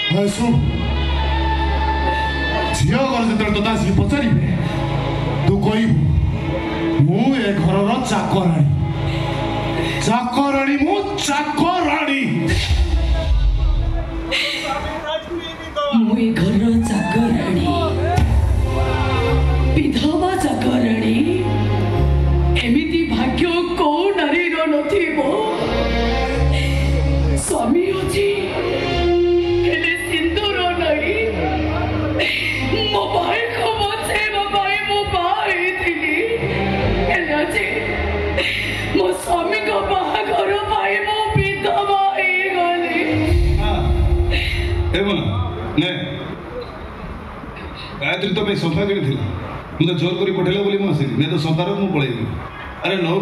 ଶୁଣ ଝିଅ ଘର ଯେତେବେଳେ ତୋତେ ଆସିକି ପଚାରିବେ ତୁ କହିବୁ ମୁଁ ଏ ଘରର ଚାକରାଣୀ ମୁଁ ଚାକରାଣୀ ମୁଁ ଏ ଘରର ଚାକରାଣୀ ବିଧବା ଚାକରାଣୀ ଏମିତି ଭାଗ୍ୟ କୋଉ ନାରୀର ନଥିବ ସ୍ୱାମୀ ଅଛି ହେଲେ ସିନ୍ଦୁର ନାହିଁ ମୋ ଭାଇକୁ ବଞ୍ଚେଇବା ପାଇଁ ମୁଁ ବାହା ହେଇଥିଲି ହେଲେ ଆଜି ମୋ ସ୍ୱାମୀଙ୍କ ବାହାଘର ପାଇଁ ମୁଁ ବିଧବା ହେଇଗଲି गायत्री तो संफा कि मुझे जोर कर पठेला बोली मुझे आसिली नहीं तो संफार मुझे पलैली अरे नौ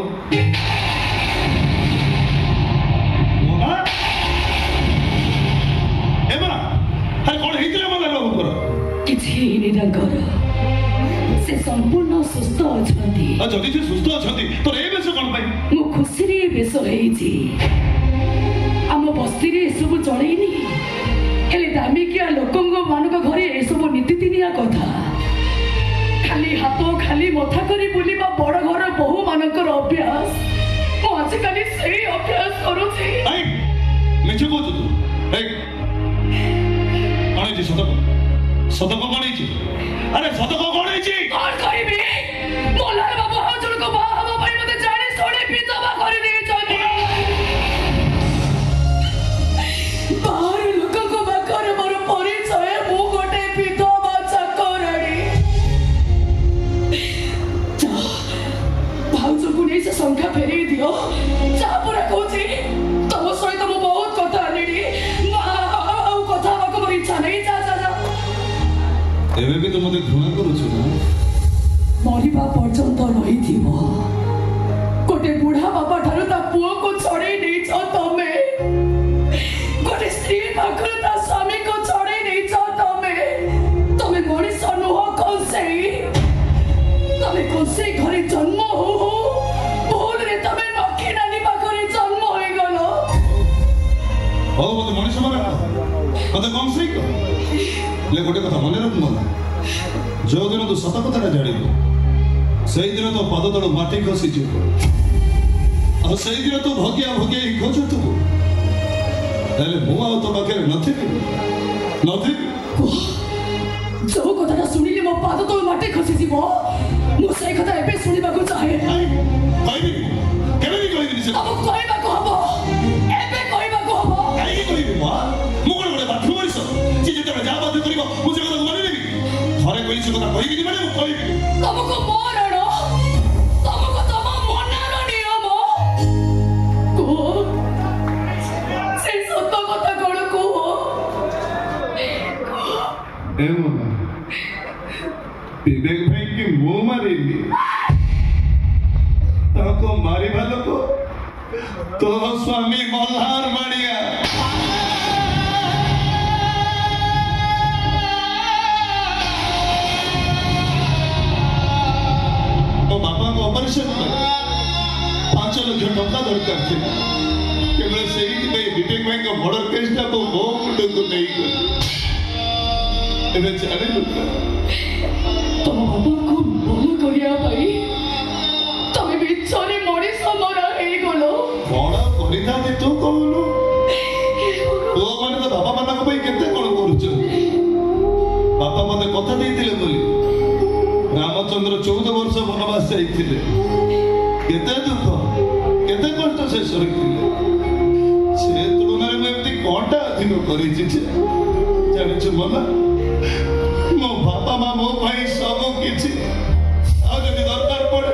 संपूर्ण सुस्थ सुस्थ अच्छा तो बेस कौन मु खुशी बेस आम बस्ती एसबू चलैनी हेले दामिकिया लोकों मान घरे एसबू नीतिदिनिया कथा खाली हाथ खाली मथा करी बुलिबा बड़ घर बहु मानकर अभ्यास मु आजिकाली सेही अभ्यास करूछि मिछ कहू तू कौन सतक सतक कौन अरे सतक कौन कौन कहबी मोलार बाबू हाजुर को बाहा हवा भाई मते जाने सोडे विधवा करि दे छथि बाहर लोक को बाकर मोर परिचय मु गोटे विधवा चाकराणी जा भाउजो को नै से संख्या फेरै दियो जा पूरा कहूची तम सहित मु बहुत कथा आनिडी आउ कथा बाको मोर इच्छा नै जा जा जा एबे भी तो मते घृणा करूछु ना मरिबा पर्यंत रही गोटे बुढ़ा बापा ठारू ता पुओ को छड़े नहीं तमे गोटे स्त्री पाखर ता स्वामी को छड़े नहीं तमे मनीष नुह कौसे घरे जन्म हो भूल रे तमे नखी नानी पाखरे जन्म होई गलो ओ मते मनीष मारे मते कम से ले गोटे कथा मन रख मन जो दिन तू सत कथा जानिबो सेई दिन तो पाद तळ माटी खसी जीव आ सेई दिन तो भगिया खोज तू हेले मु आ तो बाके नथि जो कथा सुनिले मो पाद तळ माटी खसी जीवो मु सेई कथा एबे सुनिबा को चाहे कहबी केबे भी कहबी से अब कहबा को हबो एबे कहबा को हबो काई कहबी मा मु कोन बडे बाथरूम मरिस जे जेते जा बात करिवो मु से कथा मानि लेबी घरे कोई से कथा कहबी माने मु कहबी तुमको मरण तुमको तम मनार नियम को से सत कथा कोन को विवेक भाई की मुंह मारिली ताको मारी भालो को तो स्वामी मल्हार मारिया तो बापा को ऑपरेशन कर 5 लाख टका दरकार थी केवल सही विवेक भाई का मर्डर केस टा को वो मुंड को नहीं कर एबे जाने लुका तुम बाबा को भूल करिया भाई तमे बिचरे मरी समरा हे गलो बड़ा करिता दे तू कहलो तो माने तो बाबा मानक भाई केते कोन करूछ बाबा मते कथा देइतिले बोली रामचंद्र 14 वर्ष वनवास जाइतिले केते दुख केते कष्ट से सरितिले से तुलना रे एमती कोटा अधिक करि छी जानि छ मामा मो बापा मा मो भाई सब किछि आ जदि दरकार पड़े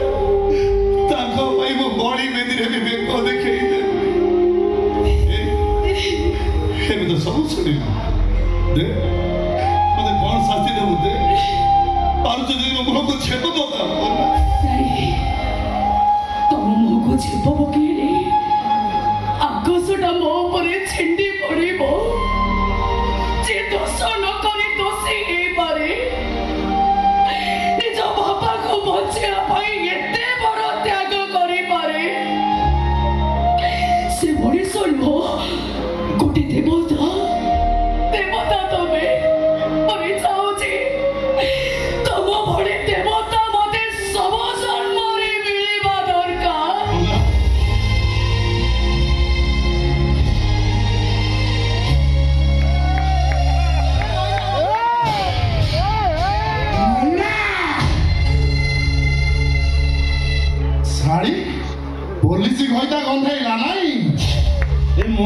ताको भाई मो बॉडी मेदी रे भी को देखै दे हे तो सब सुनि दे मते कोन शास्ति देबु दे और जदि मो मुह को छेप दो का नहीं तुम मुह को छेप बकेले आकाशटा मो परे छिंडी पड़िबो जे दोष न करी दोषी हे पारे निज बापा को बचिया भाई एते बड़ त्याग करी पारे से मनीष नुह गोटे देवता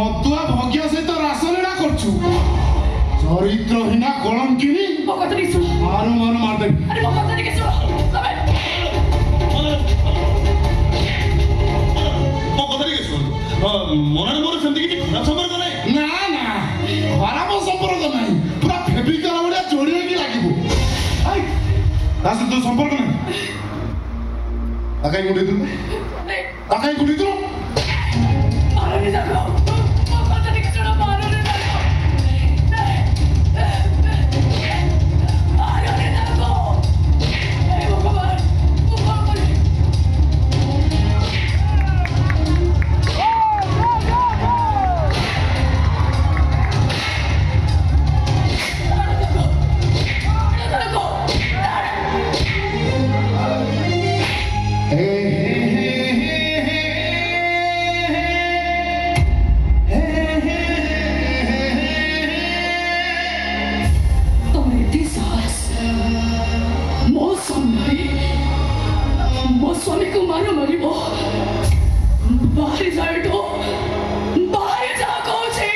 ମଦୁଆ ଭଗ୍ୟ ସହିତ ରାସଲୀଳା କରୁଛୁ ଚରିତ୍ରହୀନା କଳଙ୍କିନି ମୋ କଥା ଟିକେ ଶୁଣ ମାରୁ ମାରୁ ମାରିଦେବି ଆରେ ମୋ କଥା ଟିକେ ଶୁଣ ତମେ ମୋ କଥା ଟିକେ ଶୁଣନ୍ତୁ ମନରେ ମୋର ସେମିତି କିଛି ଖରାପ ସମ୍ପର୍କ ନାହିଁ ନା ନା ଖରାପ ସମ୍ପର୍କ ନାହିଁ ପୁରା ଫେବିକଲ ଭଳିଆ ଯୋଡ଼ି ହେଇକି ଲାଗିବ ତା ସହିତ ସମ୍ପର୍କ ନାହିଁ ତାକାଇ ଗୁଣ୍ଡେଇଥିଲୁ ତାକାଇ ଗୁଣ୍ଡେଇଥିଲୁ ମାରନି ଯାକ ମୋ କଥା ଟିକେ ଶୁଣ ମାରନି ଯାକ ମାରନି ଯାକ ଏ ଭଗବାନ ମୁଁ କଣ କରିବି ମୋ ସ୍ୱାମୀକୁ ମାର ମାରିବ ବାହାରି ଯାଏ ତ ବାହାରି ଯା କହୁଛି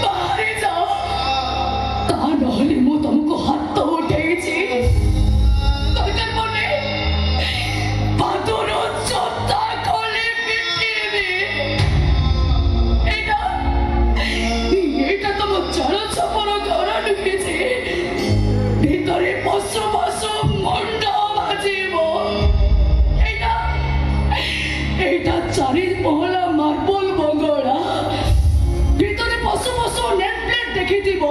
ବାହାରି ଯା ତା ନହେଲେ ମୁଁ ତମକୁ ହାତ ଉଠେଇଛି ଦରକାର ପଡେ ପାଦର ଜୋତା ଖୋଲି ପିଟିବି ଏଇଟା ତମ ଚାଳ ଛପର ଘର ନୁହେଁ ଯେ ଭିତରେ ପଶୁ ପଶୁ ମୁଣ୍ଡ ବାଜିବ ଏଇଟା 4 ମହଲା ମାର୍ବଲ ବଙ୍ଗଳା ଭିତରେ ପଶୁ ପଶୁ ନେଟ୍ ପ୍ଲେଟ୍ ଦେଖିଥିବ